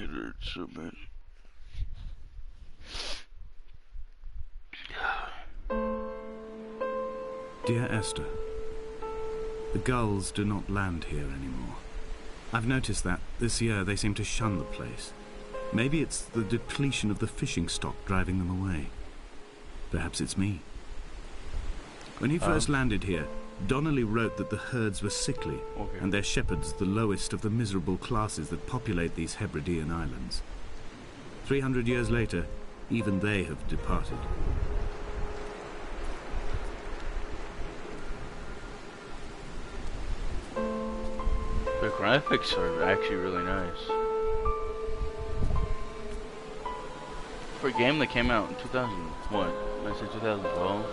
it hurts so bad. Dear Esther, the gulls do not land here anymore. I've noticed that this year they seem to shun the place. Maybe it's the depletion of the fishing stock driving them away. Perhaps it's me. When he first landed here, Donnelly wrote that the herds were sickly, and their shepherds the lowest of the miserable classes that populate these Hebridean islands. 300 years later, even they have departed. The graphics are actually really nice. For a game that came out in 2000, what? I said 2012?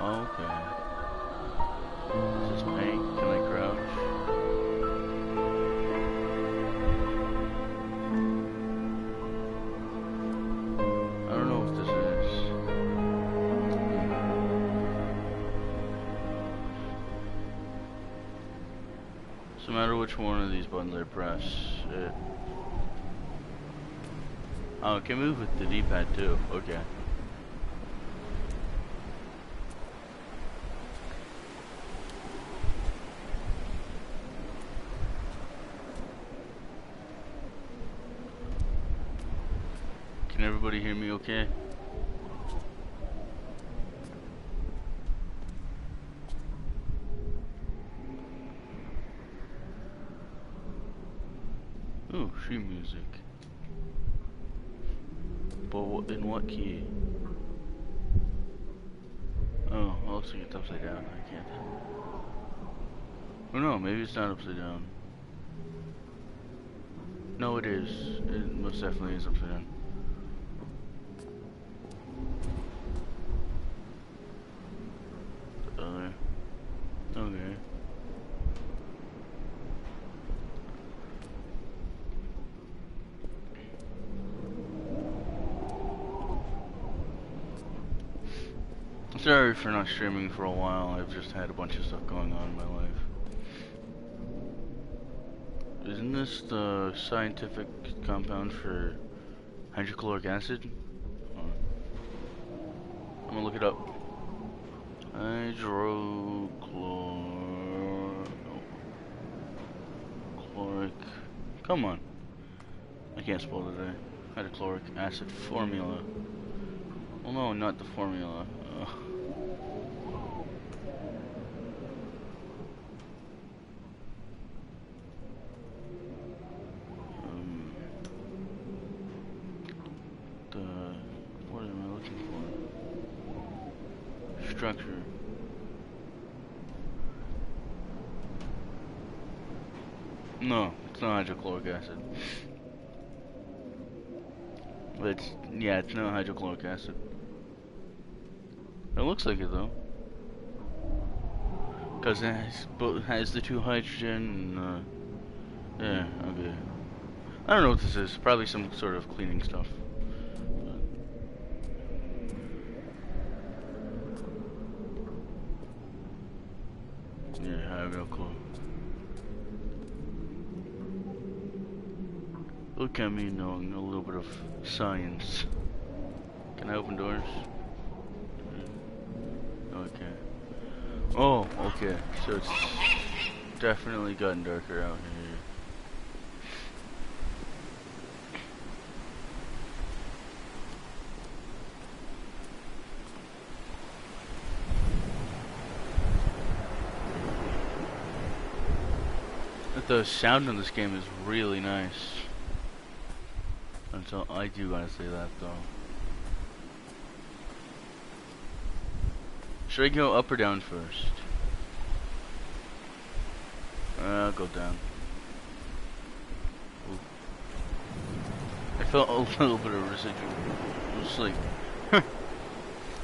Oh, okay. Is this paint? Can I crouch? I don't know what this is. No matter which one of these buttons I press, it... Oh, it can move with the D-pad too. Okay. Can everybody hear me okay? Ooh, sheet music. But in what key? Oh, it looks like it's upside down. I can't. Oh no, maybe it's not upside down. No, it is. It most definitely is upside down. Okay. Sorry for not streaming for a while. I've just had a bunch of stuff going on in my life. Isn't this the scientific compound for hydrochloric acid? I'm gonna look it up. Hydrochloric. Come on. I can't spell today. Hydrochloric acid formula. Well, no, not the formula. What am I looking for? Structure. No, it's not hydrochloric acid. But it's not hydrochloric acid. It looks like it though. Because it has the two hydrogen and, yeah, okay. I don't know what this is. Probably some sort of cleaning stuff. Yeah, I have no clue. Look at me knowing a little bit of science. Can I open doors? Okay. Oh, okay. So it's definitely gotten darker out here. The sound in this game is really nice. Until I do gotta say that though. Should I go up or down first? I'll go down. Ooh. I felt a little bit of residual sleep.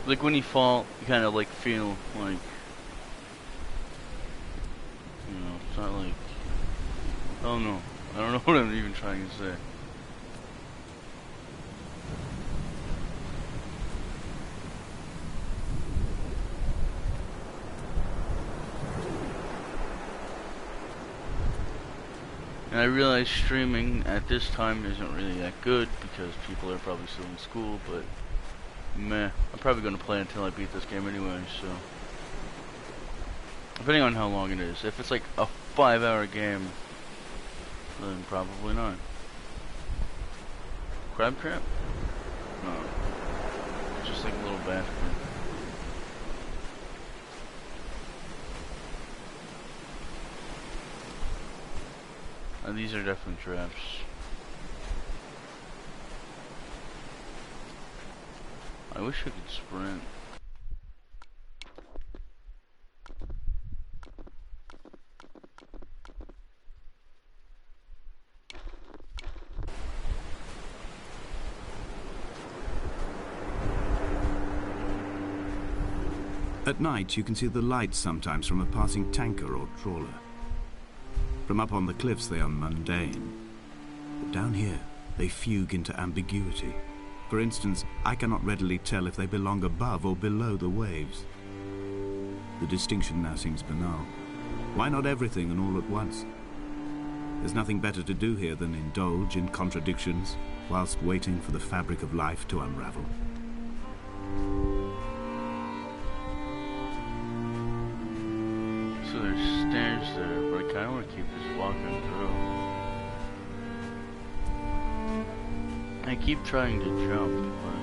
Like when you fall, you kind of like feel like, you know, it's not like, oh no, I don't know what I'm even trying to say. And I realize streaming at this time isn't really that good because people are probably still in school, but meh. I'm probably going to play until I beat this game anyway, so. Depending on how long it is. If it's like a 5-hour game, then probably not. Crab trap? No. It's just like a little basket. These are definitely traps. I wish I could sprint. At night, you can see the lights sometimes from a passing tanker or trawler. From up on the cliffs, they are mundane. But down here, they fugue into ambiguity. For instance, I cannot readily tell if they belong above or below the waves. The distinction now seems banal. Why not everything and all at once? There's nothing better to do here than indulge in contradictions whilst waiting for the fabric of life to unravel. So there's stairs there, but I kind of want to keep just walking through. I keep trying to jump, but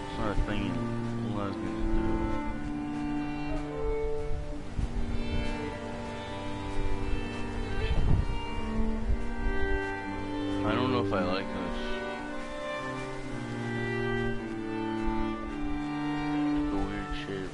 it's not a thing it allows me to do. I don't know if I like this. It's a weird shape.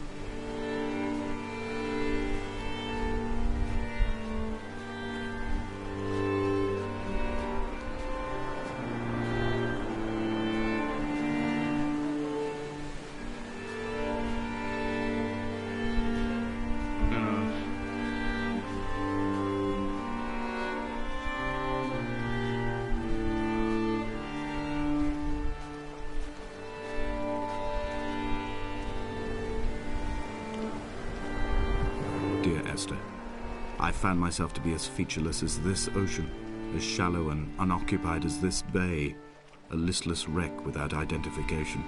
Dear Esther, I found myself to be as featureless as this ocean, as shallow and unoccupied as this bay, a listless wreck without identification.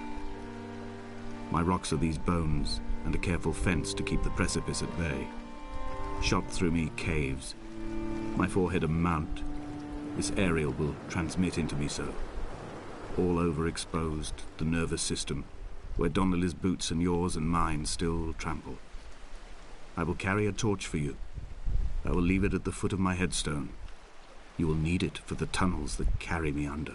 My rocks are these bones, and a careful fence to keep the precipice at bay. Shot through me caves, my forehead a mount. This aerial will transmit into me so. All overexposed, the nervous system, where Donnelly's boots and yours and mine still trample. I will carry a torch for you. I will leave it at the foot of my headstone. You will need it for the tunnels that carry me under.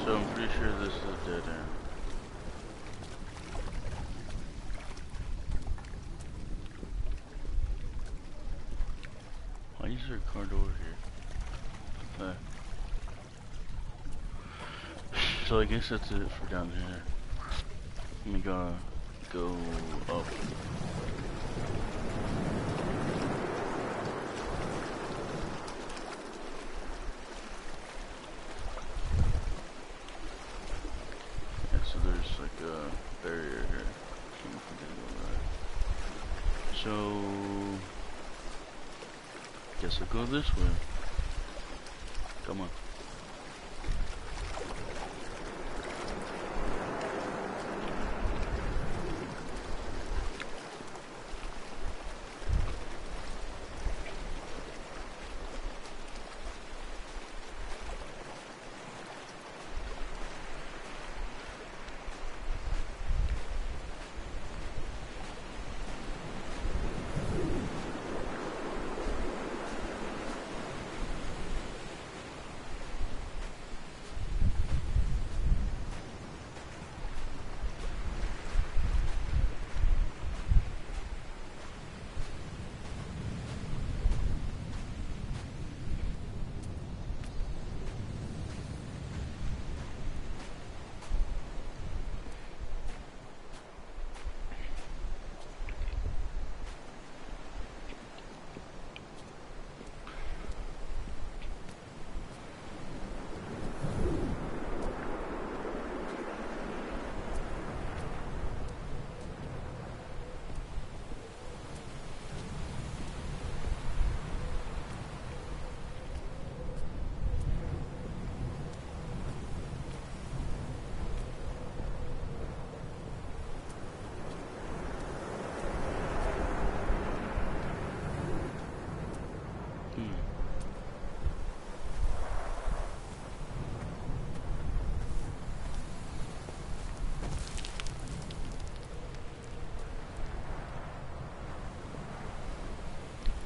So I'm pretty sure this is a dead end. Why is there a car door here? So I guess that's it for down here. We gotta go up. Yeah, so there's like a barrier here. Can't forget about that. So guess I'll go this way. Come on.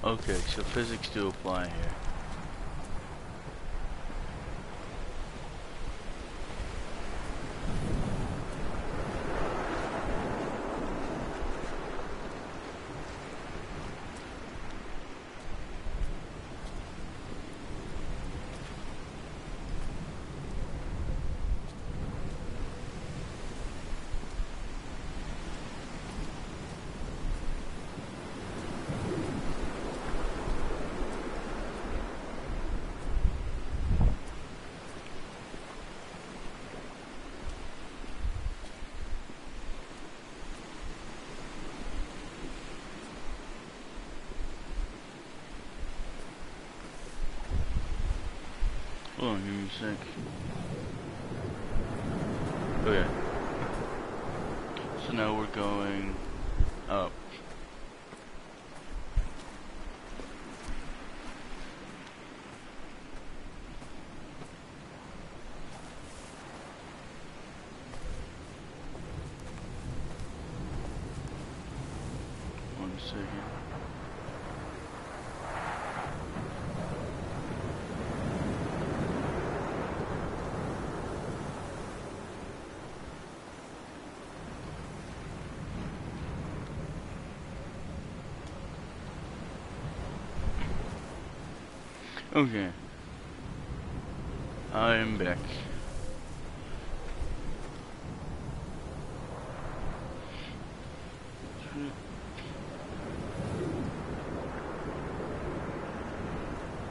Okay, so physics do apply here. Hold on, give me a sec. Okay. So now we're going up. One second. Okay. I am back.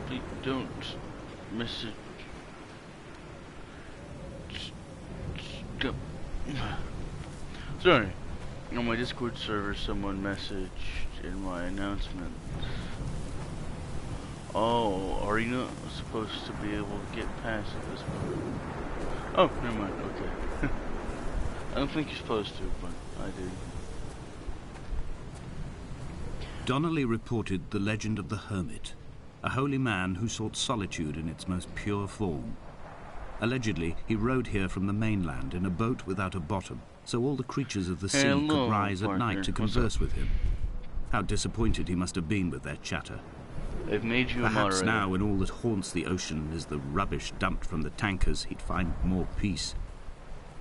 Please don't miss it. Stop. Sorry. On my Discord server, someone messaged in my announcement. Oh, are you not supposed to be able to get past this point? Oh, never mind, okay. I don't think you're supposed to, but I do. Donnelly reported the legend of the hermit, a holy man who sought solitude in its most pure form. Allegedly, he rode here from the mainland in a boat without a bottom, so all the creatures of the sea Hello, could rise partner. at night to converse with him. How disappointed he must have been with their chatter. They've made you a Perhaps moderator. now, when all that haunts the ocean is the rubbish dumped from the tankers, he'd find more peace.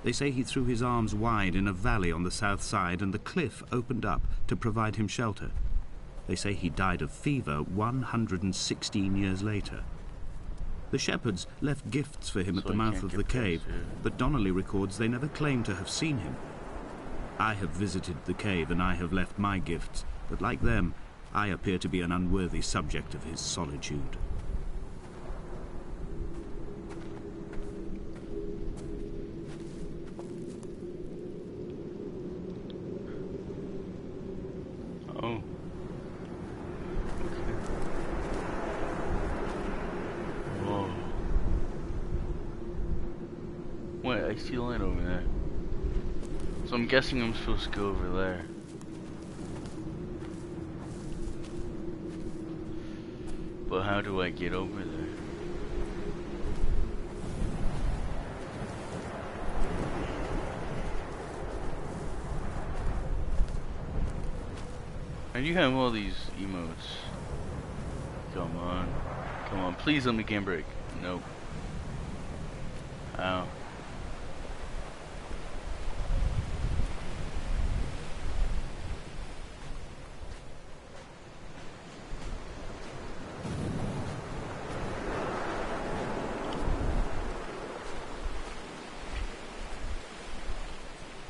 They say he threw his arms wide in a valley on the south side, and the cliff opened up to provide him shelter. They say he died of fever 116 years later. The shepherds left gifts for him at So the he mouth can't of get the past cave, here. but Donnelly records they never claim to have seen him. I have visited the cave and I have left my gifts, but like them, I appear to be an unworthy subject of his solitude. Oh. Okay. Whoa. Wait, I see a line over there. So I'm guessing I'm supposed to go over there. But how do I get over there? And you have all these emotes. Come on. Come on, please let me game break. Nope. Ow.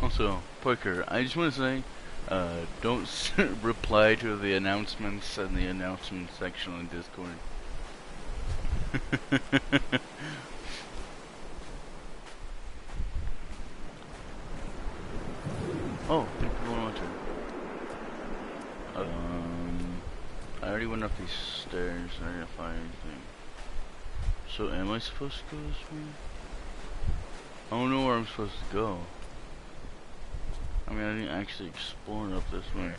Also, Parker, I just want to say, don't reply to the announcements in the announcement section on Discord. Oh, thank you very much. I already went up these stairs. I didn't find anything. So am I supposed to go this way? I don't know where I'm supposed to go. I mean, I didn't actually explore up this way.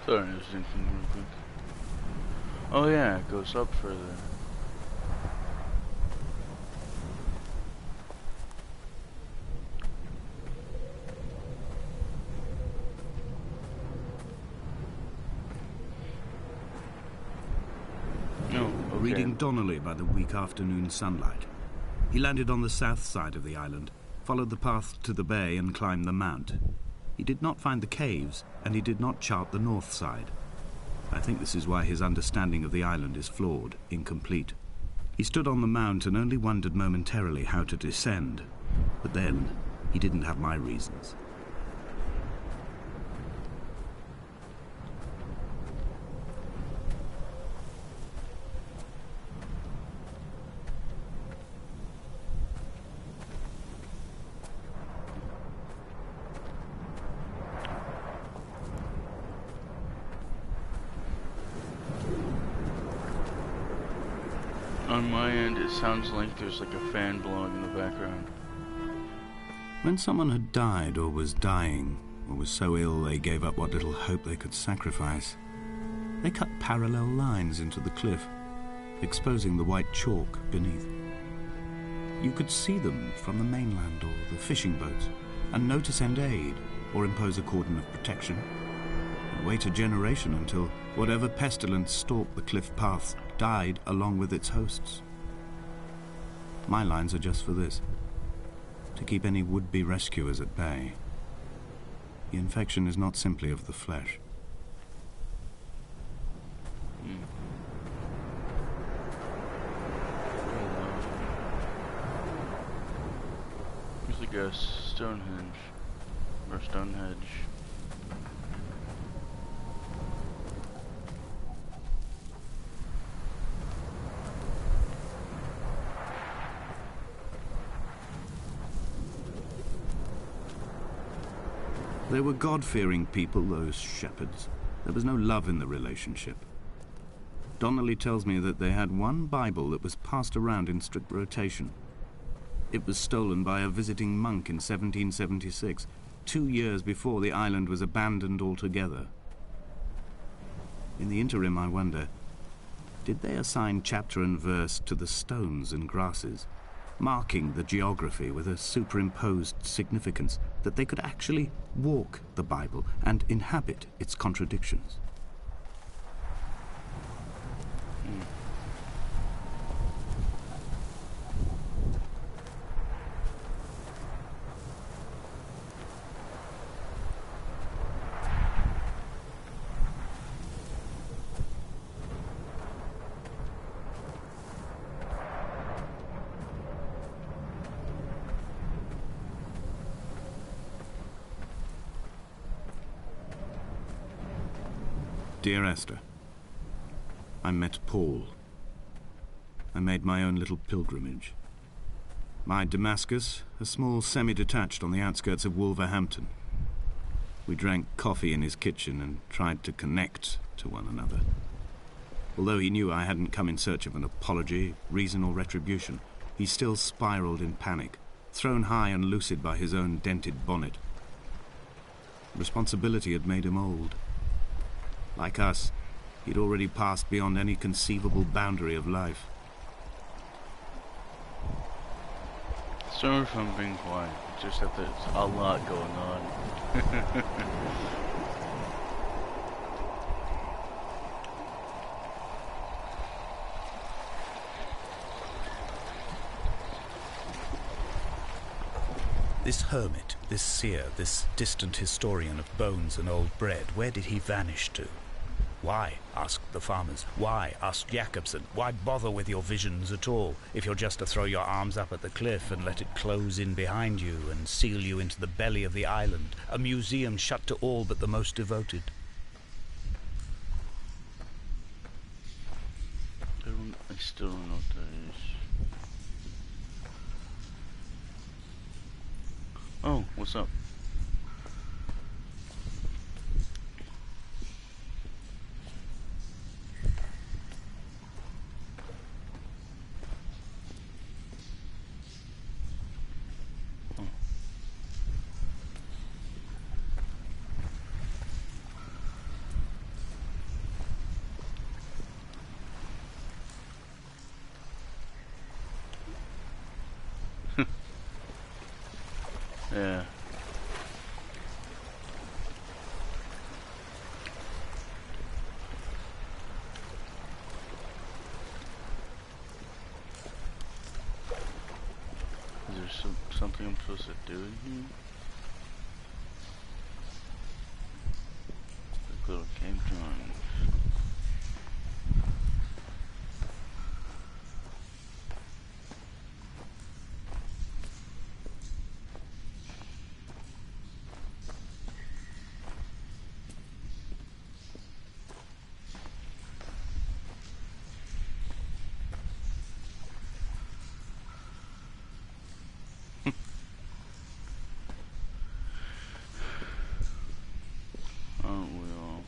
Sorry, I was thinking real quick. Oh yeah, it goes up further. No, okay. Reading Donnelly by the weak afternoon sunlight. He landed on the south side of the island, followed the path to the bay and climbed the mount. He did not find the caves, and he did not chart the north side. I think this is why his understanding of the island is flawed, incomplete. He stood on the mount and only wondered momentarily how to descend. But then, he didn't have my reasons. On my end, it sounds like there's like a fan blowing in the background. When someone had died or was dying, or was so ill they gave up what little hope they could sacrifice, they cut parallel lines into the cliff, exposing the white chalk beneath. You could see them from the mainland or the fishing boats, and know to send aid or impose a cordon of protection, and wait a generation until whatever pestilence stalked the cliff paths died along with its hosts. My lines are just for this, to keep any would-be rescuers at bay. The infection is not simply of the flesh. There's like a Stonehenge, or Stonehenge. They were God-fearing people, those shepherds. There was no love in the relationship. Donnelly tells me that they had one Bible that was passed around in strict rotation. It was stolen by a visiting monk in 1776, 2 years before the island was abandoned altogether. In the interim, I wonder, did they assign chapter and verse to the stones and grasses, marking the geography with a superimposed significance that they could actually walk the Bible and inhabit its contradictions? Dear Esther, I met Paul. I made my own little pilgrimage. My Damascus, a small semi-detached on the outskirts of Wolverhampton. We drank coffee in his kitchen and tried to connect to one another. Although he knew I hadn't come in search of an apology, reason or retribution, he still spiraled in panic, thrown high and lucid by his own dented bonnet. Responsibility had made him old. Like us, he'd already passed beyond any conceivable boundary of life. Sorry if I'm being quiet, just that there's a lot going on. This hermit, this seer, this distant historian of bones and old bread, where did he vanish to? Why, asked the farmers. Why, asked Jacobson. Why bother with your visions at all, if you're just to throw your arms up at the cliff and let it close in behind you and seal you into the belly of the island, a museum shut to all but the most devoted? I still don't know what that is. Oh, what's up? Yeah. Is there something I'm supposed to do in here? Like little game drawings. Aren't we all?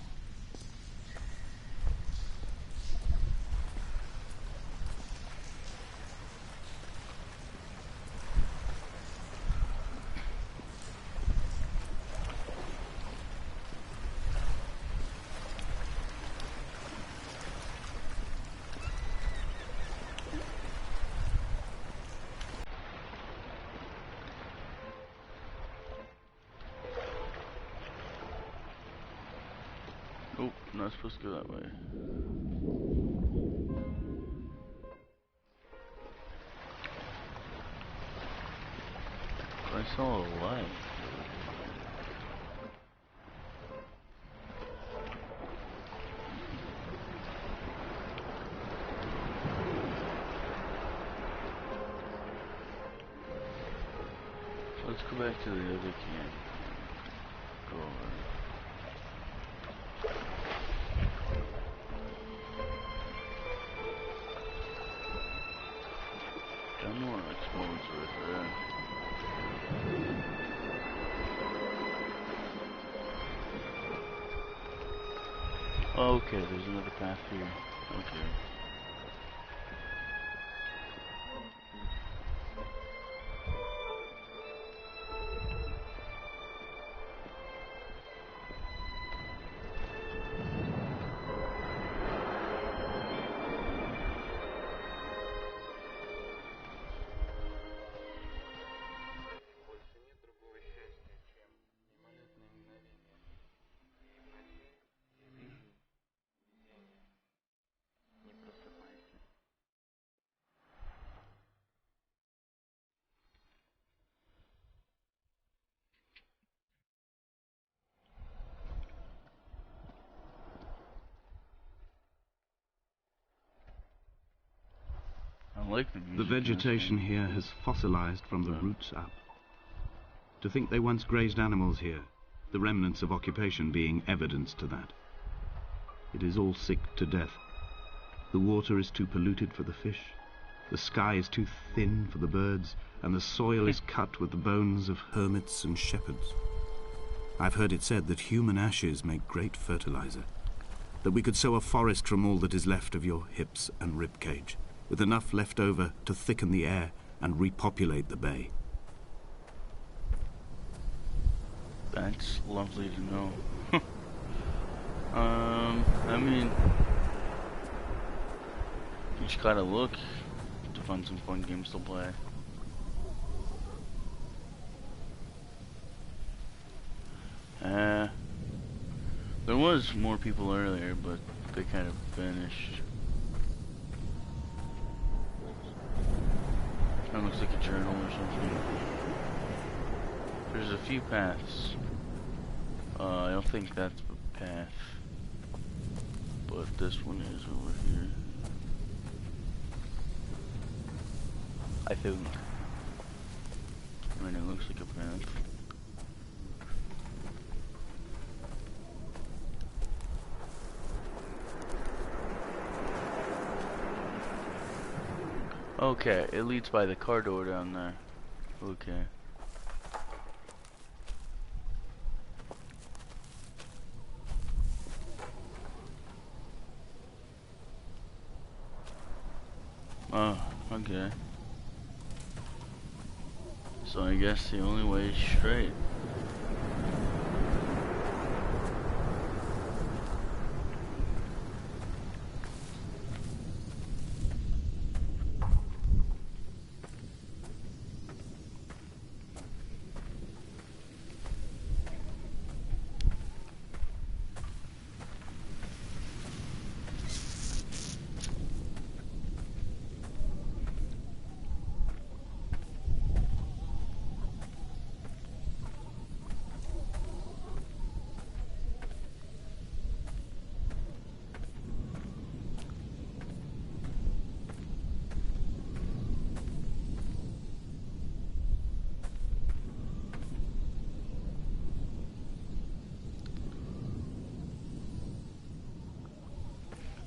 Nope, not supposed to go that way. I saw a light. Let's go back to the other camp. Go over. Got more explosions right there. Oh, okay, there's another path here. Okay. I like the music. The vegetation here has fossilized from the roots up. To think they once grazed animals here, the remnants of occupation being evidence to that. It is all sick to death. The water is too polluted for the fish, the sky is too thin for the birds, and the soil is cut with the bones of hermits and shepherds. I've heard it said that human ashes make great fertilizer, that we could sow a forest from all that is left of your hips and rib cage, with enough left over to thicken the air and repopulate the bay. That's lovely to know. I mean, you just gotta look to find some fun games to play. There was more people earlier, but they kind of vanished. That looks like a journal or something. There's a few paths. I don't think that's a path, but this one is over here. I think. I mean, it looks like a path. Okay, it leads by the car door down there. Okay. Oh, okay. So I guess the only way is straight.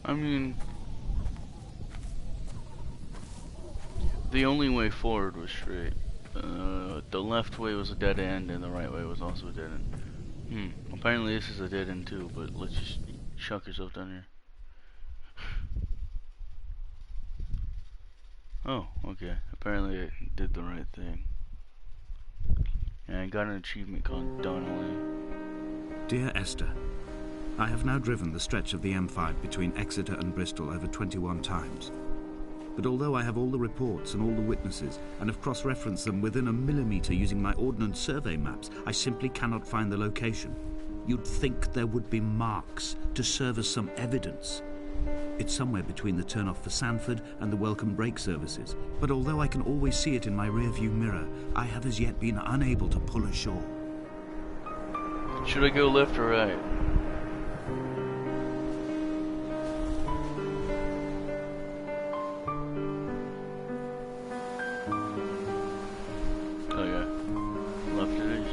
I mean, the only way forward was straight. The left way was a dead end, and the right way was also a dead end. Apparently this is a dead end too, but let's just chuck yourself down here. Oh, okay. Apparently I did the right thing. And I got an achievement called Donnelly. Dear Esther, I have now driven the stretch of the M5 between Exeter and Bristol over 21 times. But although I have all the reports and all the witnesses, and have cross-referenced them within a millimetre using my Ordnance Survey maps, I simply cannot find the location. You'd think there would be marks to serve as some evidence. It's somewhere between the turn-off for Sanford and the welcome brake services, but although I can always see it in my rear-view mirror, I have as yet been unable to pull ashore. Should I go left or right? Oh yeah, left it is.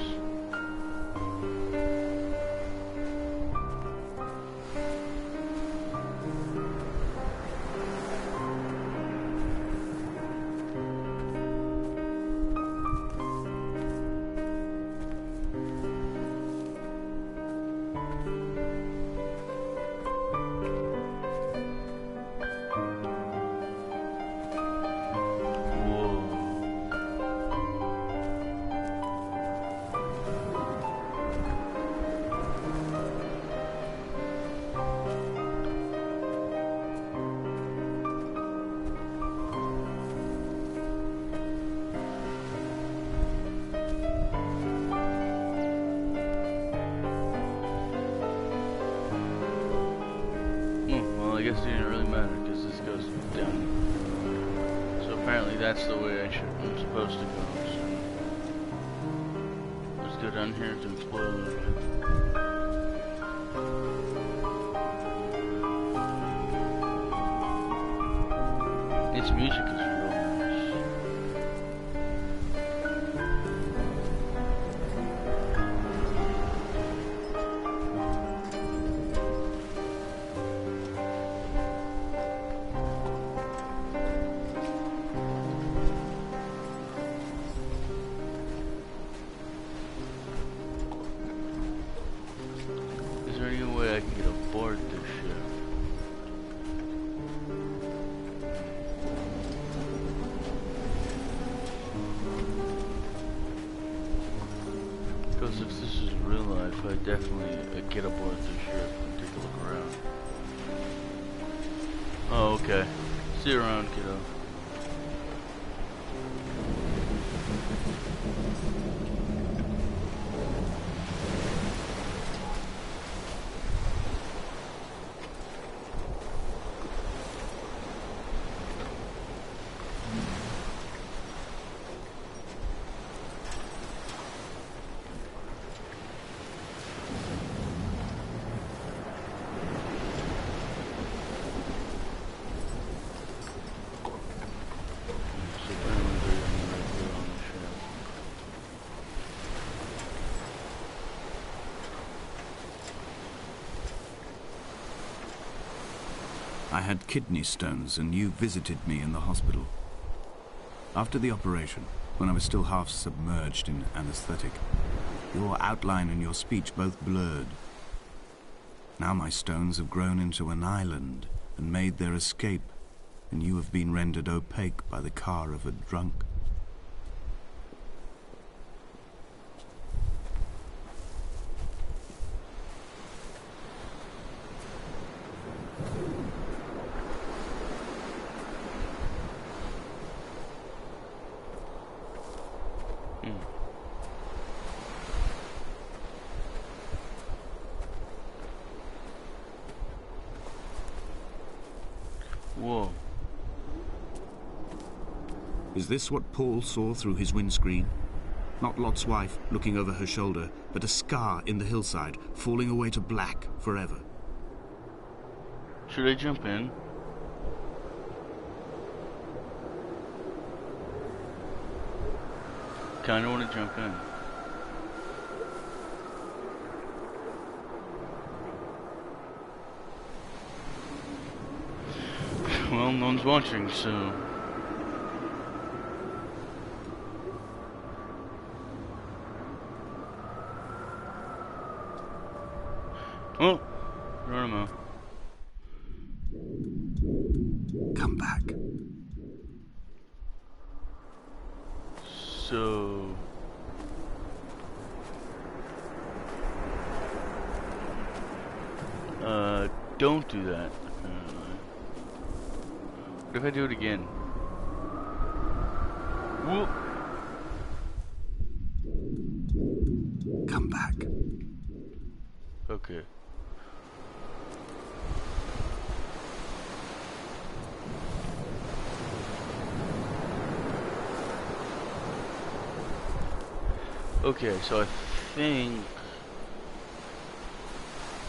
Well, I guess it didn't really matter because this goes down. So apparently that's the way I'm supposed to go. So let's go down here to explore a little bit. Its music is real nice. Is there any way I can get aboard this ship? Because if this is real life, I definitely get aboard the ship and take a look around. Oh, okay. See you around, kiddo. I had kidney stones and you visited me in the hospital. After the operation, when I was still half submerged in anesthetic, your outline and your speech both blurred. Now my stones have grown into an island and made their escape, and you have been rendered opaque by the car of a drunk. Whoa. Is this what Paul saw through his windscreen? Not Lot's wife looking over her shoulder, but a scar in the hillside, falling away to black forever. Should I jump in? Kinda wanna jump in. Well, no one's watching, so... Oh! Geronimo. Come back. So... don't do that, apparently. What if I do it again? Whoop! Come back. Okay. Okay, so I think...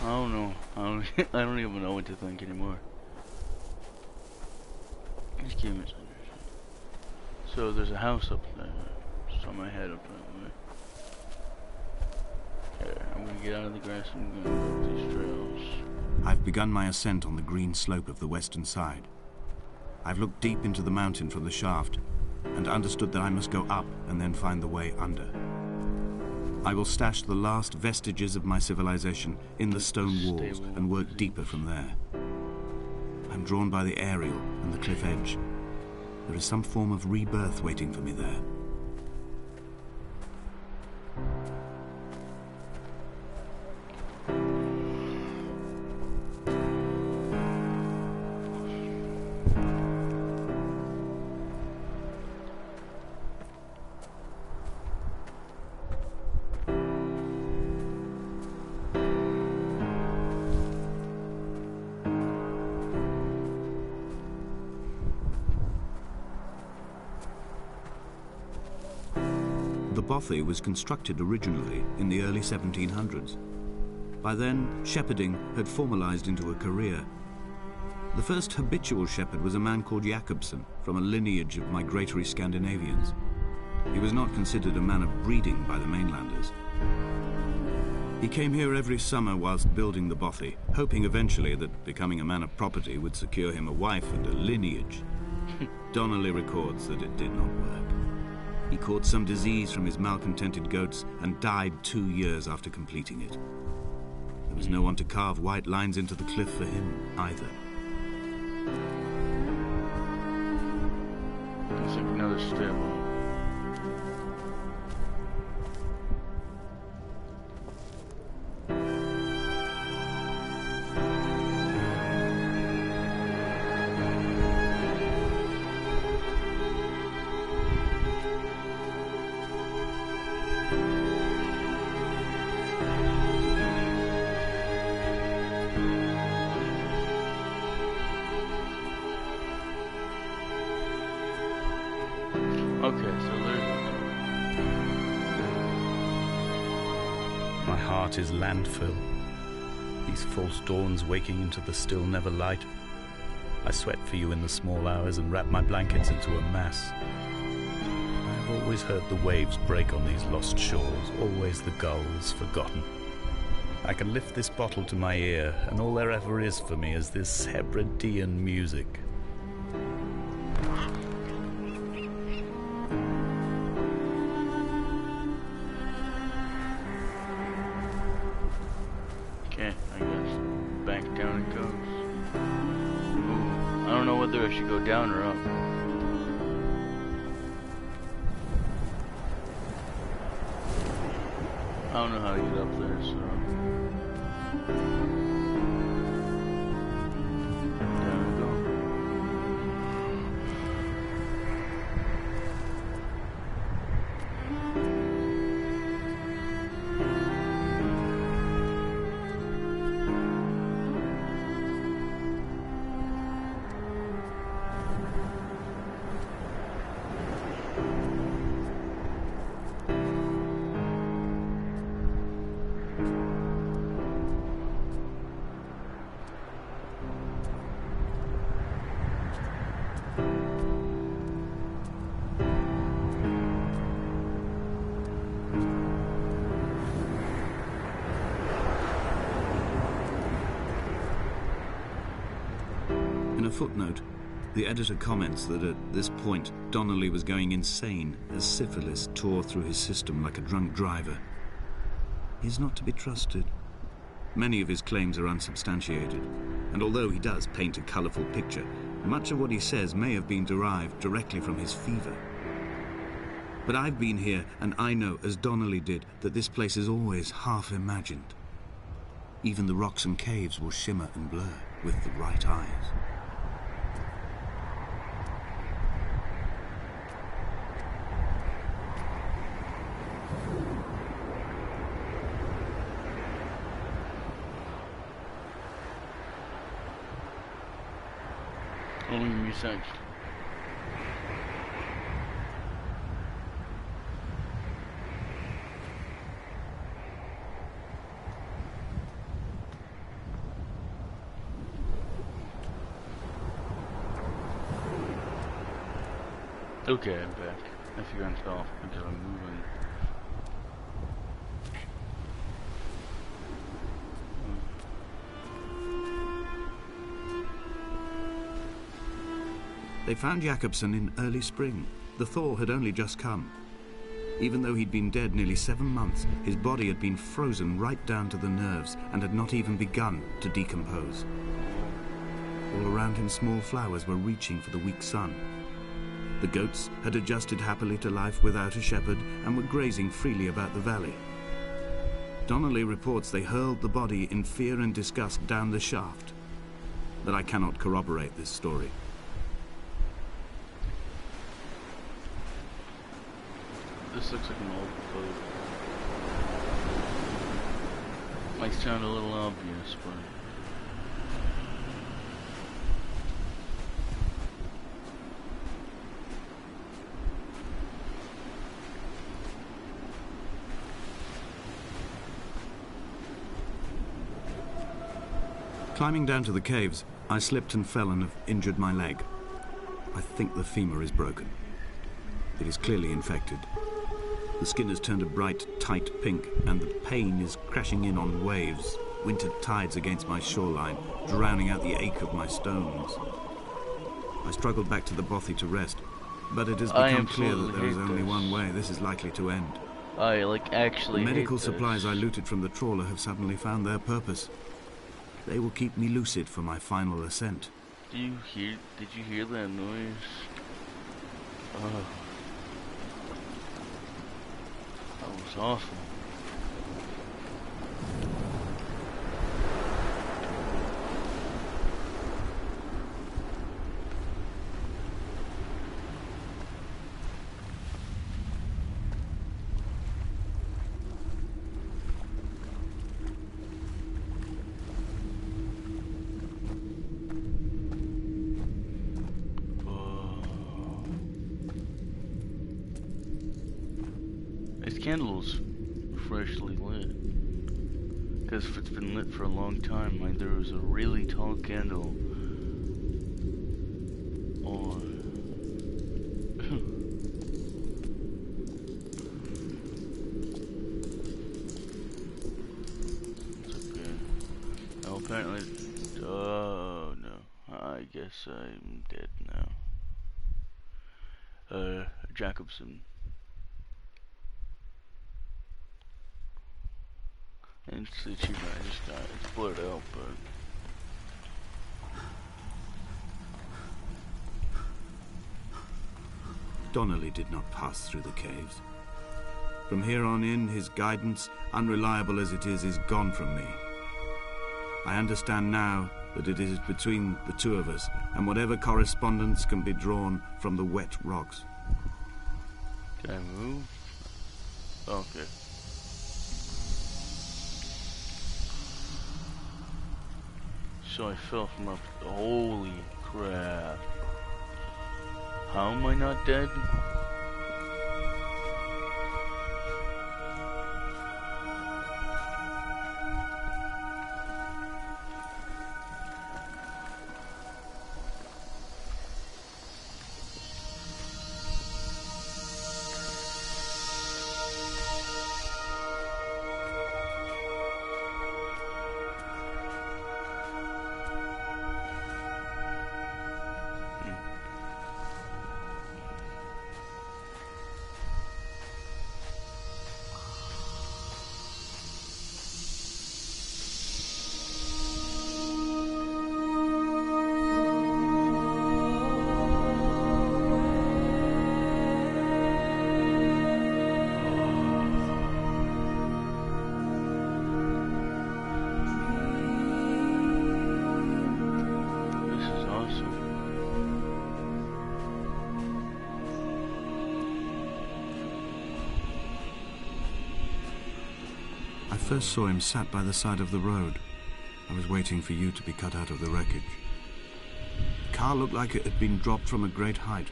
I don't know. I don't even know what to think anymore. This game is understood. So there's a house up there. Saw my head up that way. Okay, I'm gonna get out of the grass and go up these trails. I've begun my ascent on the green slope of the western side. I've looked deep into the mountain from the shaft and understood that I must go up and then find the way under. I will stash the last vestiges of my civilization in the stone walls and work deeper from there. I'm drawn by the aerial and the cliff edge. There is some form of rebirth waiting for me there. The bothy was constructed originally in the early 1700s. By then, shepherding had formalized into a career. The first habitual shepherd was a man called Jakobsen, from a lineage of migratory Scandinavians. He was not considered a man of breeding by the mainlanders. He came here every summer whilst building the bothy, hoping eventually that becoming a man of property would secure him a wife and a lineage. Donnelly records that it did not work. He caught some disease from his malcontented goats and died 2 years after completing it. There was no one to carve white lines into the cliff for him, either. Looks like another stairwell. Okay, so there's... My heart is landfill. These false dawns waking into the still never light. I sweat for you in the small hours and wrap my blankets into a mass. I have always heard the waves break on these lost shores, always the gulls forgotten. I can lift this bottle to my ear, and all there ever is for me is this Hebridean music. Okay, I guess back down it goes. Ooh, I don't know whether I should go down or up. I don't know how to get up there, so... Down we go. In a footnote, The editor comments that at this point, Donnelly was going insane as syphilis tore through his system like a drunk driver. He's not to be trusted. Many of his claims are unsubstantiated, and although he does paint a colourful picture, much of what he says may have been derived directly from his fever. But I've been here, and I know, as Donnelly did, that this place is always half imagined. Even the rocks and caves will shimmer and blur with the right eyes. Only music. Okay, I'm back. I figured I'm off because I'm moving. They found Jakobsen in early spring. The thaw had only just come. Even though he'd been dead nearly 7 months, his body had been frozen right down to the nerves and had not even begun to decompose. All around him, small flowers were reaching for the weak sun. The goats had adjusted happily to life without a shepherd and were grazing freely about the valley. Donnelly reports they hurled the body in fear and disgust down the shaft, but I cannot corroborate this story. This looks like an old boat. Might sound a little obvious, but... Climbing down to the caves, I slipped and fell and have injured my leg. I think the femur is broken. It is clearly infected. The skin has turned a bright, tight pink, and the pain is crashing in on waves, winter tides against my shoreline, drowning out the ache of my stones. I struggled back to the bothy to rest, but it has become clear that there is only one way this is likely to end. I, actually The medical supplies I looted from the trawler have suddenly found their purpose. They will keep me lucid for my final ascent. Did you hear that noise? Oh. That was awful. This candle's freshly lit. Because if it's been lit for a long time, there was a really tall candle on. It's okay. Now apparently, oh no, I guess I'm dead now. Jakobsen. And it's the achievement I just got. It's blurred out, but... Donnelly did not pass through the caves. From here on in, his guidance, unreliable as it is gone from me. I understand now that it is between the two of us, and whatever correspondence can be drawn from the wet rocks. Can I move? Okay. So I fell from up. Holy crap. How am I not dead? first saw him sat by the side of the road. I was waiting for you to be cut out of the wreckage. The car looked like it had been dropped from a great height.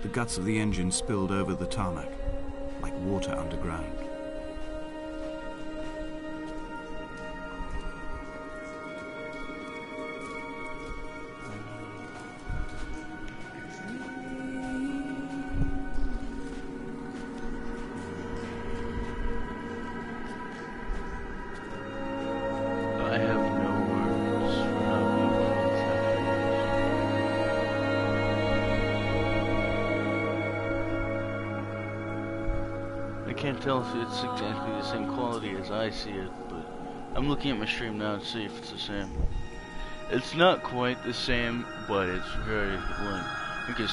The guts of the engine spilled over the tarmac, like water underground. I can't tell if it's exactly the same quality as I see it, but I'm looking at my stream now to see if it's the same. It's not quite the same, but it's very like, because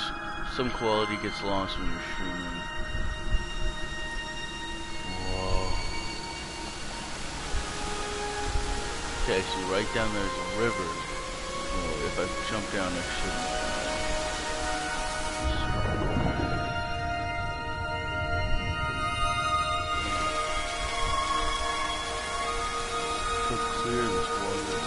some quality gets lost when you're streaming. Whoa. Okay, so right down there's a river. Well, if I jump down, I shouldn't. Clear this water.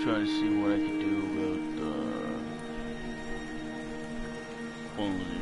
Trying to see what I could do about quality.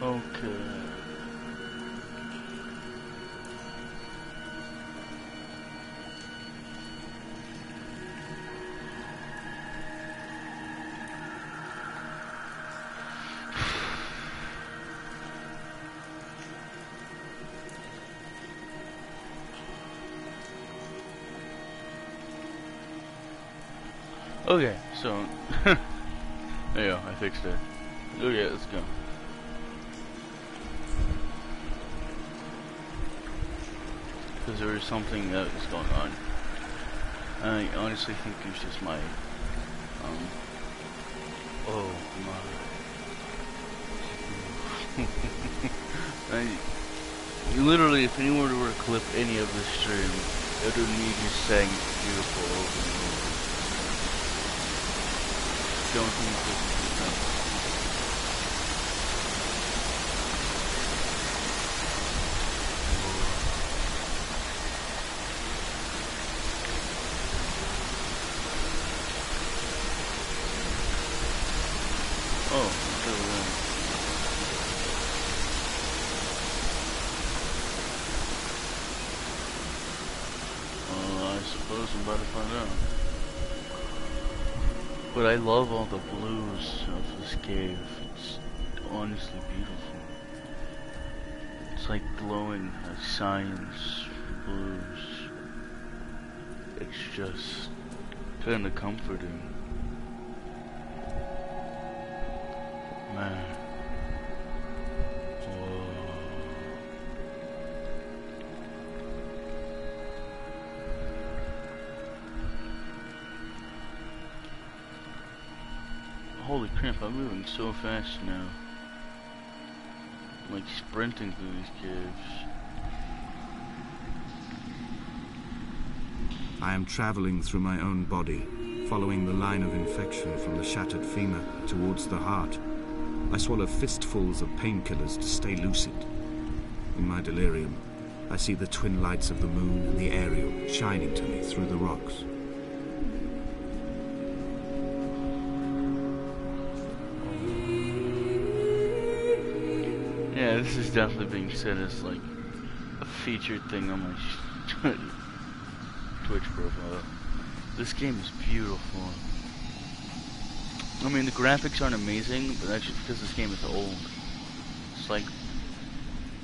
Okay. Okay, so there you go, I fixed it. Okay, let's go. Because there is something that is going on. I honestly think it's just my oh my literally, if anyone were to clip any of this stream, it would be just saying beautiful over and over. Don't think this is enough. knows? I'm about to find out. But I love all the blues of this cave. It's honestly beautiful. It's like glowing science blues. It's just kind of comforting. Man. Whoa. Holy crap, I'm moving so fast now. I'm like sprinting through these caves. I am traveling through my own body, following the line of infection from the shattered femur towards the heart. I swallow fistfuls of painkillers to stay lucid. In my delirium, I see the twin lights of the moon and the aerial shining to me through the rocks. Yeah, this is definitely being said as like a featured thing on my Twitch profile. This game is beautiful. I mean, the graphics aren't amazing, but that's just because this game is old. It's like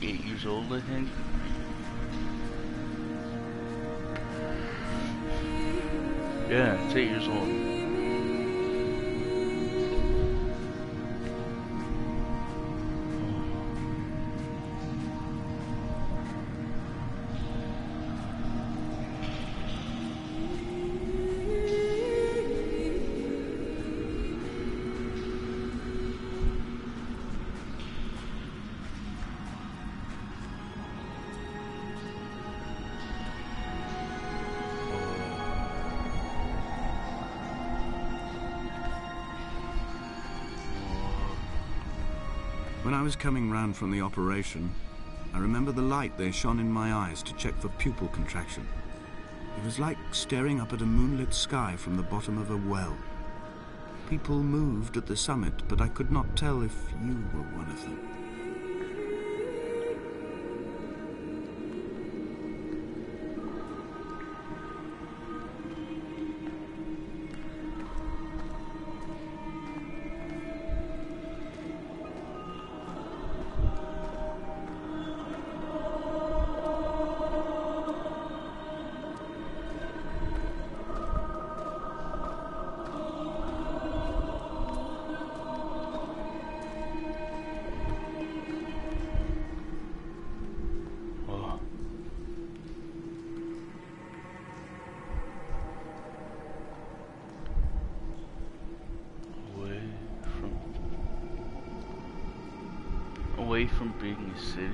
8 years old, I think. Yeah, it's 8 years old. When I was coming round from the operation, I remember the light they shone in my eyes to check for pupil contraction. It was like staring up at a moonlit sky from the bottom of a well. People moved at the summit, but I could not tell if you were one of them. Away from being a city?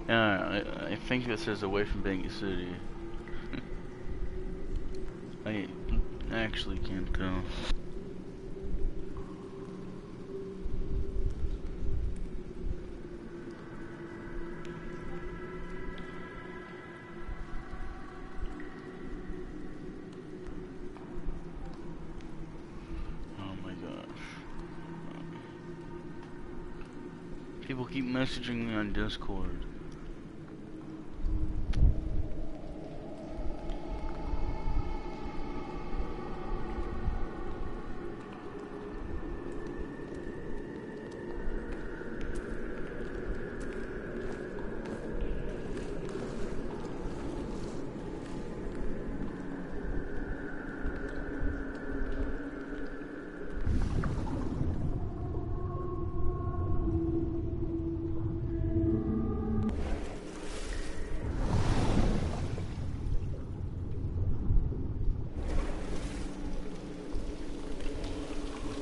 Yeah, I think this says away from being a city. I actually can't tell. People keep messaging me on Discord.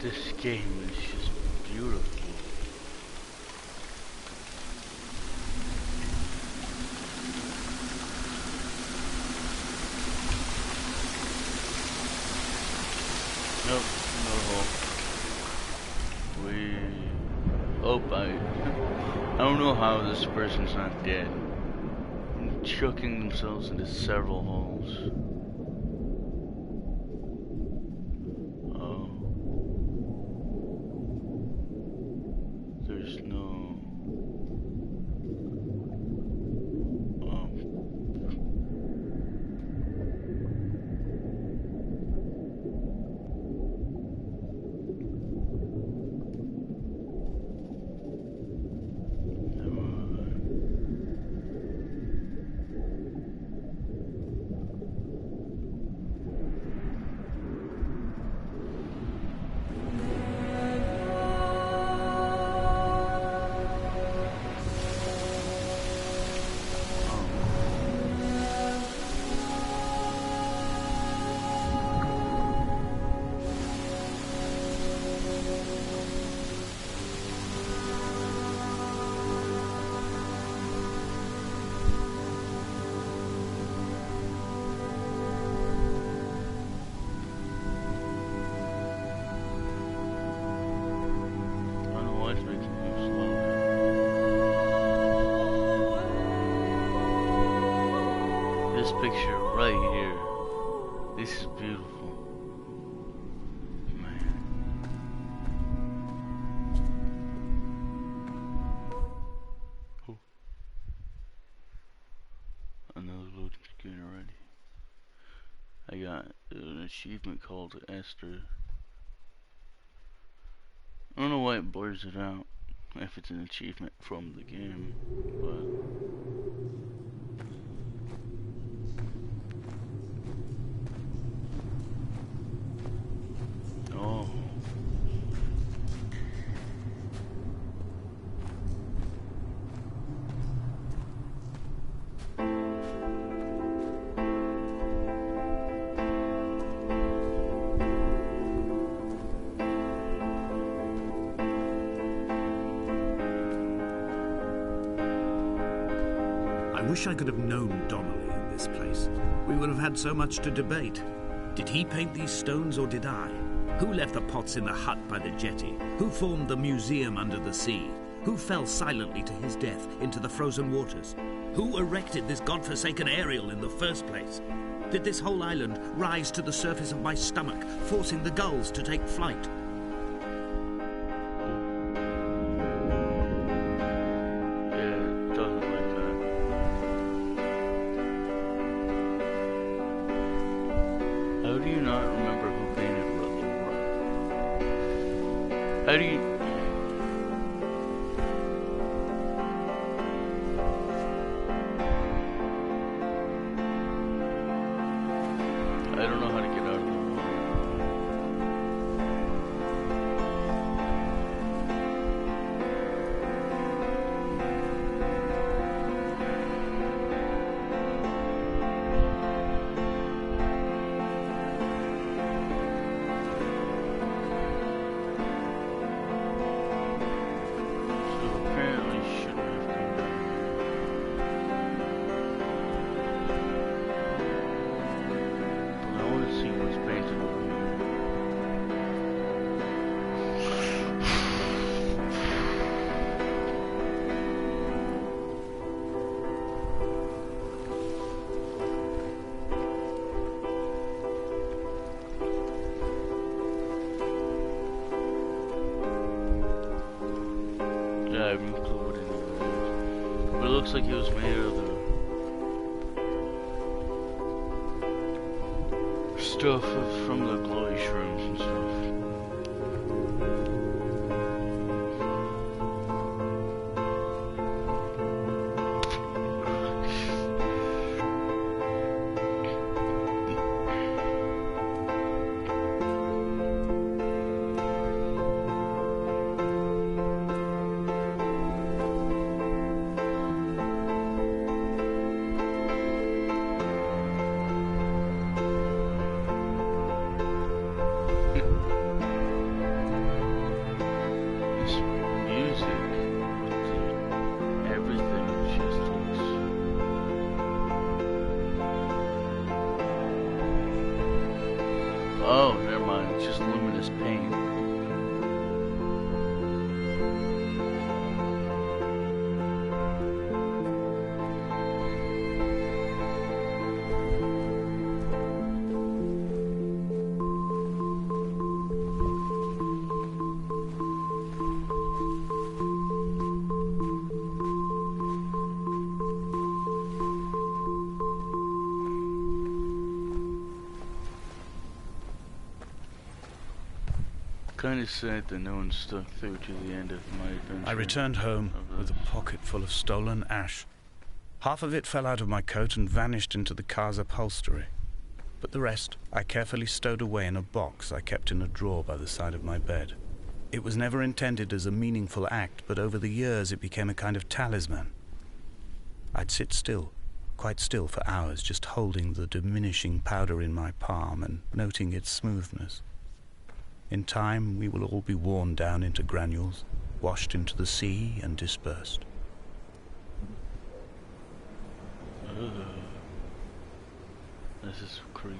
This game is just beautiful. Nope, no. I don't know how this person's not dead. Chucking themselves into several holes. Oh. this picture right here. This is beautiful. Man. Oh. Another loading screen already. I got an achievement called Esther. I don't know why it blurs it out if it's an achievement from the game, but oh. I wish I could have known Donnelly in this place. We would have had so much to debate. Did he paint these stones or did I? Who left the pots in the hut by the jetty? Who formed the museum under the sea? Who fell silently to his death into the frozen waters? Who erected this godforsaken aerial in the first place? Did this whole island rise to the surface of my stomach, forcing the gulls to take flight? How do you not remember who painted Lord? How do you... I don't know how to get out of the water. I have no clue what it is. But it looks like it was made out of the stuff from the glowy shrooms and stuff. Oh, never mind. It's just luminous paint. Kind of sad that no one stuck through to the end of my adventure. I returned home with a pocket full of stolen ash. Half of it fell out of my coat and vanished into the car's upholstery. But the rest I carefully stowed away in a box I kept in a drawer by the side of my bed. It was never intended as a meaningful act, but over the years it became a kind of talisman. I'd sit still, quite still for hours, just holding the diminishing powder in my palm and noting its smoothness. In time, we will all be worn down into granules, washed into the sea and dispersed. This is creepy.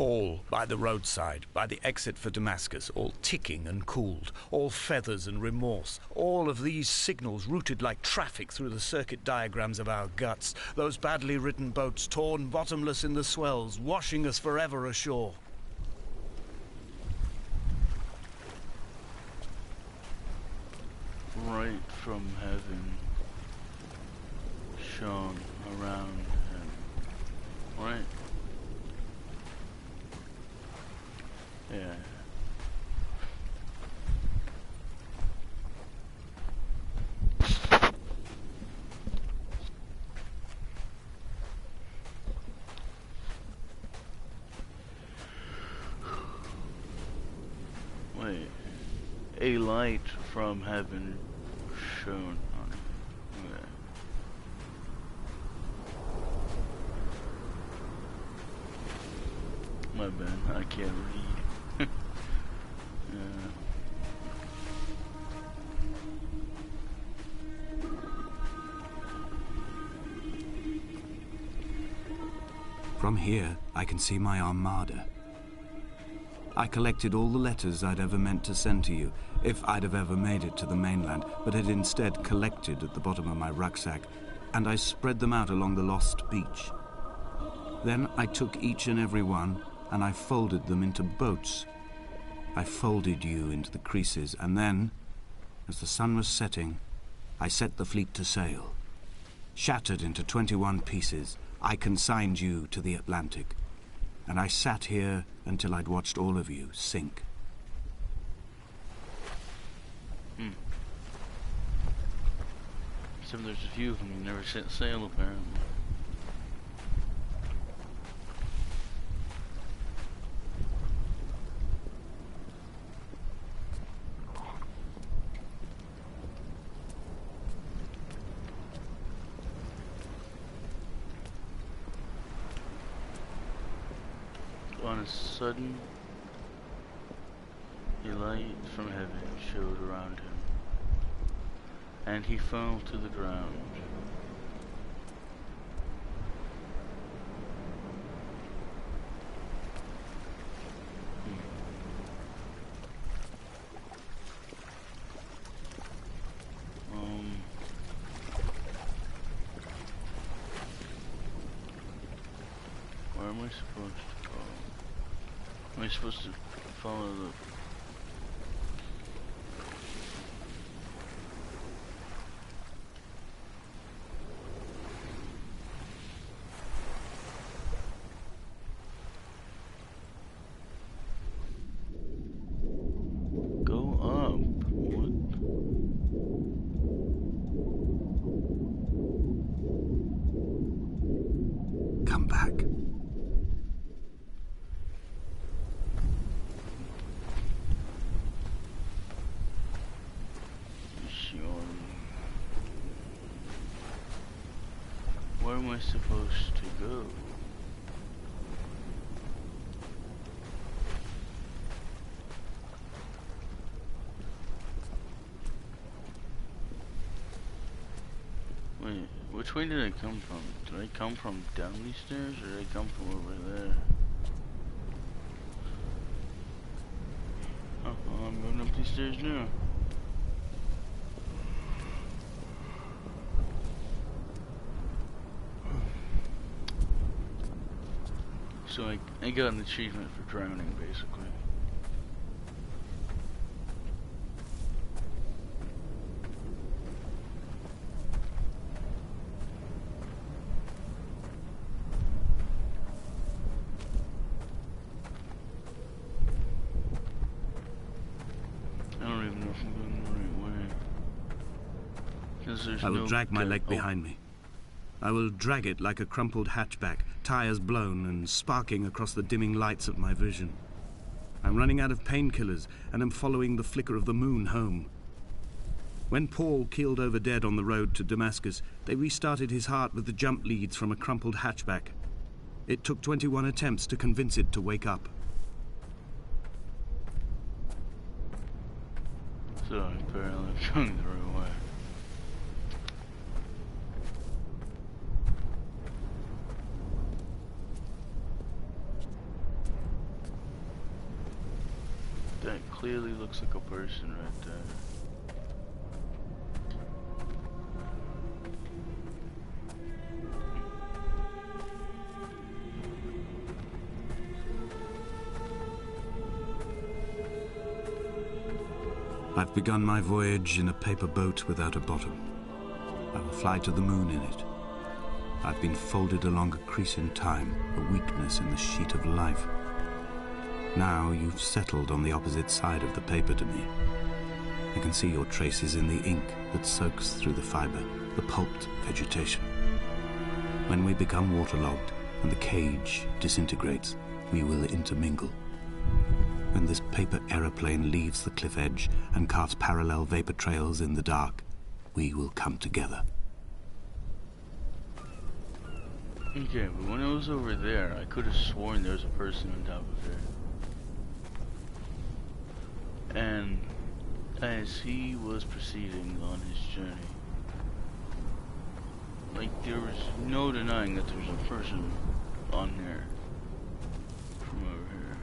Paul, by the roadside, by the exit for Damascus, all ticking and cooled, all feathers and remorse, all of these signals routed like traffic through the circuit diagrams of our guts, those badly written boats torn bottomless in the swells, washing us forever ashore. Right from heaven shone around him. Right? Yeah. Wait. A light from heaven shone on him. Okay. My bad, I can't read. Yeah. From here, I can see my armada. I collected all the letters I'd ever meant to send to you, if I'd have ever made it to the mainland, but had instead collected at the bottom of my rucksack, and I spread them out along the lost beach. Then I took each and every one, and I folded them into boats. I folded you into the creases, and then, as the sun was setting, I set the fleet to sail. Shattered into 21 pieces, I consigned you to the Atlantic, and I sat here until I'd watched all of you sink. Except there's a few of them you never set sail, apparently. On a sudden, a light from heaven showed around him, and he fell to the ground. Where am I supposed to go? Am I supposed to follow the... Go up? What? Come back. Where am I supposed to go? Wait, which way did I come from? Did I come from down these stairs, or did I come from over there? Oh, well, I'm going up these stairs now. So I got an achievement for drowning, basically. I don't even know if I'm going the right way. 'Cause there's I will no drag my gun- leg oh. behind me. I will drag it like a crumpled hatchback, tires blown and sparking across the dimming lights of my vision. I'm running out of painkillers and am following the flicker of the moon home. When Paul keeled over dead on the road to Damascus, they restarted his heart with the jump leads from a crumpled hatchback. It took 21 attempts to convince it to wake up. So apparently I'm going the right way. clearly looks like a person right there. I've begun my voyage in a paper boat without a bottom. I will fly to the moon in it. I've been folded along a crease in time, a weakness in the sheet of life. Now you've settled on the opposite side of the paper to me. I can see your traces in the ink that soaks through the fiber, the pulped vegetation. When we become waterlogged and the cage disintegrates, we will intermingle. When this paper aeroplane leaves the cliff edge and carves parallel vapor trails in the dark, we will come together. Okay, but when I was over there, I could have sworn there was a person on top of it. And as he was proceeding on his journey, like, there was no denying that there's a person on there from over here.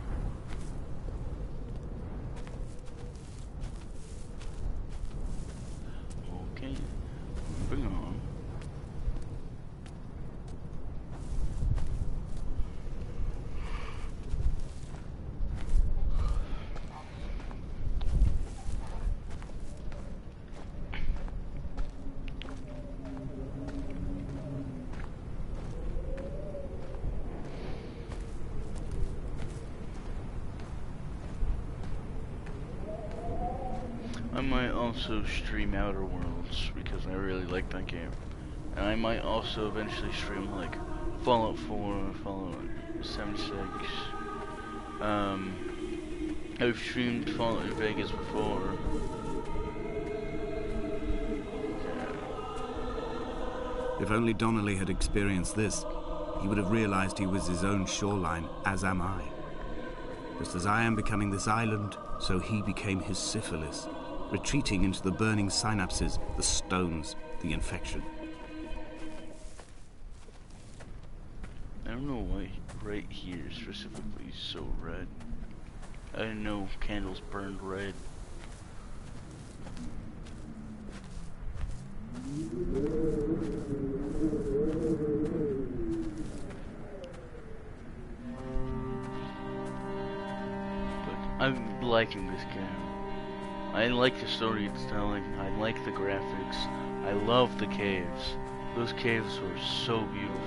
Okay, bring it on. I might also stream Outer Worlds because I really like that game. And I might also eventually stream like Fallout 4, Fallout 76. I've streamed Fallout New Vegas before. If only Donnelly had experienced this, he would have realized he was his own shoreline, as am I. Just as I am becoming this island, so he became his syphilis, retreating into the burning synapses, the stones, the infection. I don't know why right here specifically is so red. I didn't know candles burned red. But I'm liking this game. I like the story it's telling. I like the graphics. I love the caves. Those caves were so beautiful.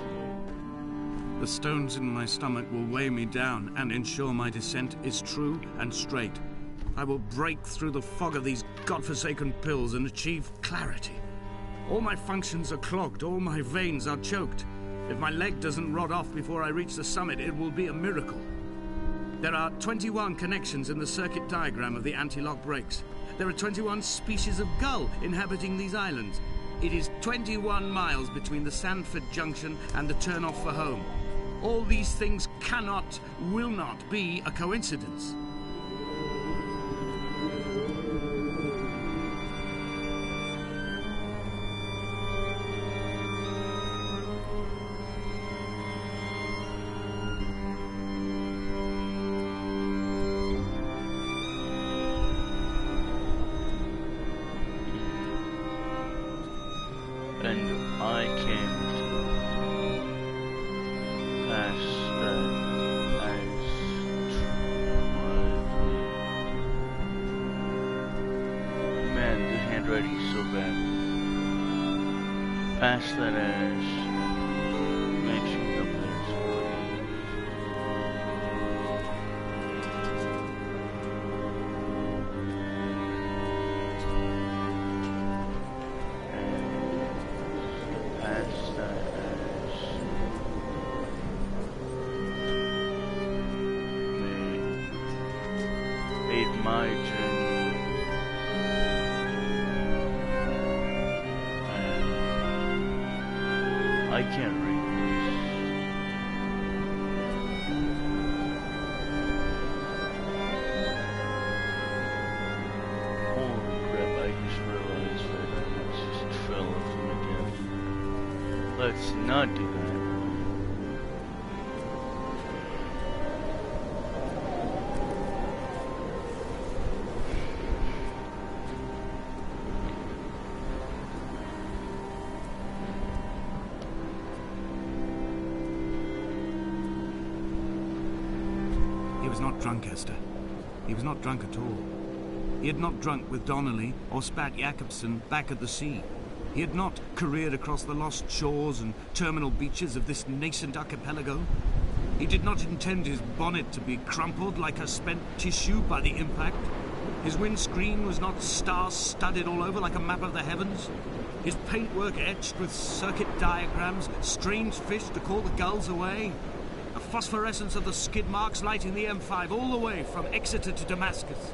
The stones in my stomach will weigh me down and ensure my descent is true and straight. I will break through the fog of these godforsaken pills and achieve clarity. All my functions are clogged, all my veins are choked. If my leg doesn't rot off before I reach the summit, it will be a miracle. There are 21 connections in the circuit diagram of the anti-lock brakes. There are 21 species of gull inhabiting these islands. It is 21 miles between the Sandford Junction and the turn-off for home. All these things cannot, will not be a coincidence. And I came past that as man, the handwriting is so bad. Past that as mentioned up there. My journey, and I can't read this. Holy crap, I just realized that I just fell off again. Let's not do that. drunk, Esther. He was not drunk at all. He had not drunk with Donnelly or spat Jakobsen back at the sea. He had not careered across the lost shores and terminal beaches of this nascent archipelago. He did not intend his bonnet to be crumpled like a spent tissue by the impact. His windscreen was not star-studded all over like a map of the heavens. His paintwork etched with circuit diagrams, strange fish to call the gulls away. The phosphorescence of the skid marks lighting the M5 all the way from Exeter to Damascus.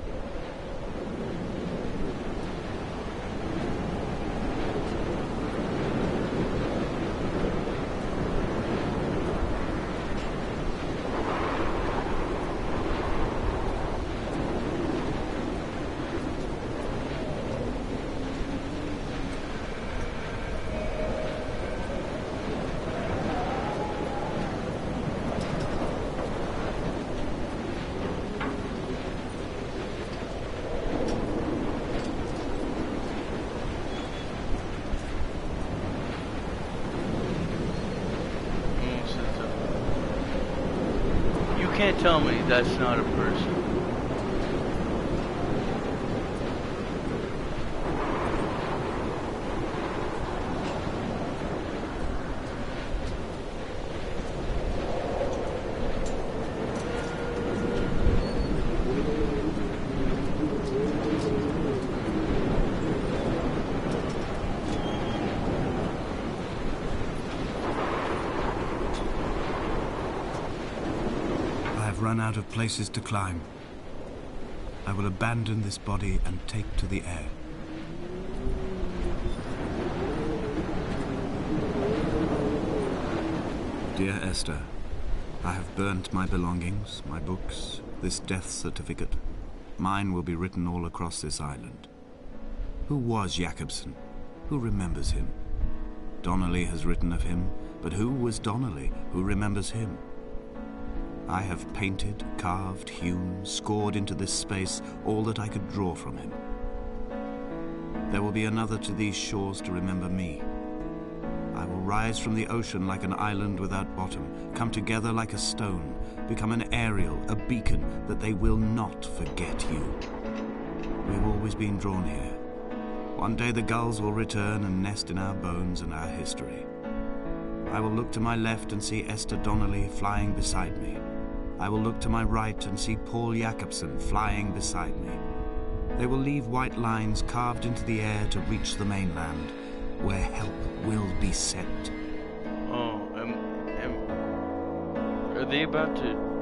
You can't tell me that's not a person. Run out of places to climb. I will abandon this body and take to the air. Dear Esther, I have burnt my belongings, my books, this death certificate. Mine will be written all across this island. Who was Jakobsen? Who remembers him? Donnelly has written of him, but who was Donnelly? Who remembers him? I have painted, carved, hewn, scored into this space all that I could draw from him. There will be another to these shores to remember me. I will rise from the ocean like an island without bottom, come together like a stone, become an aerial, a beacon, that they will not forget you. We've always been drawn here. One day the gulls will return and nest in our bones and our history. I will look to my left and see Esther Donnelly flying beside me. I will look to my right and see Paul Jakobsen flying beside me. They will leave white lines carved into the air to reach the mainland, where help will be sent. Oh, are they about to...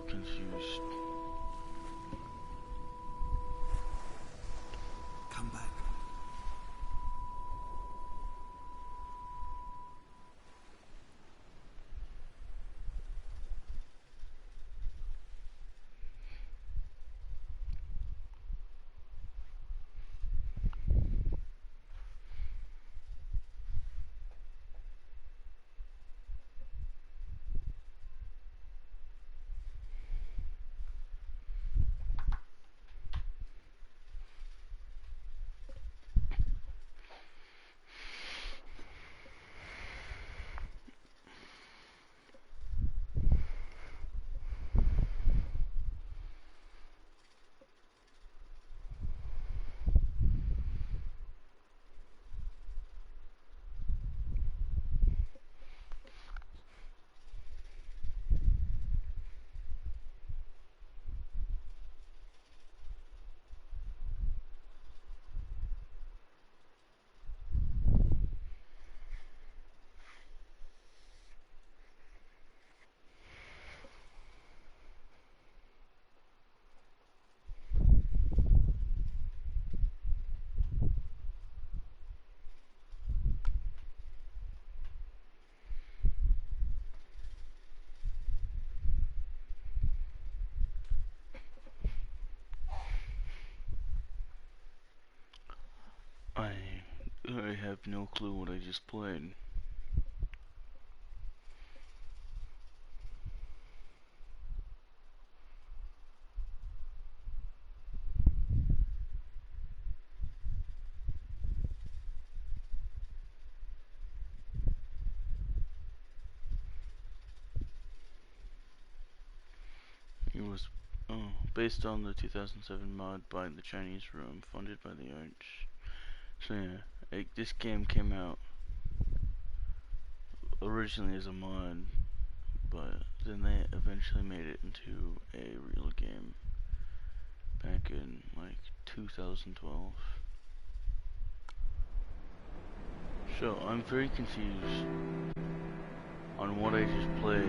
confused. Come back. I have no clue what I just played. It was based on the 2007 mod by the Chinese Room, funded by the Arch. So yeah, this game came out originally as a mod, but then they eventually made it into a real game back in like 2012. So I'm very confused on what I just played.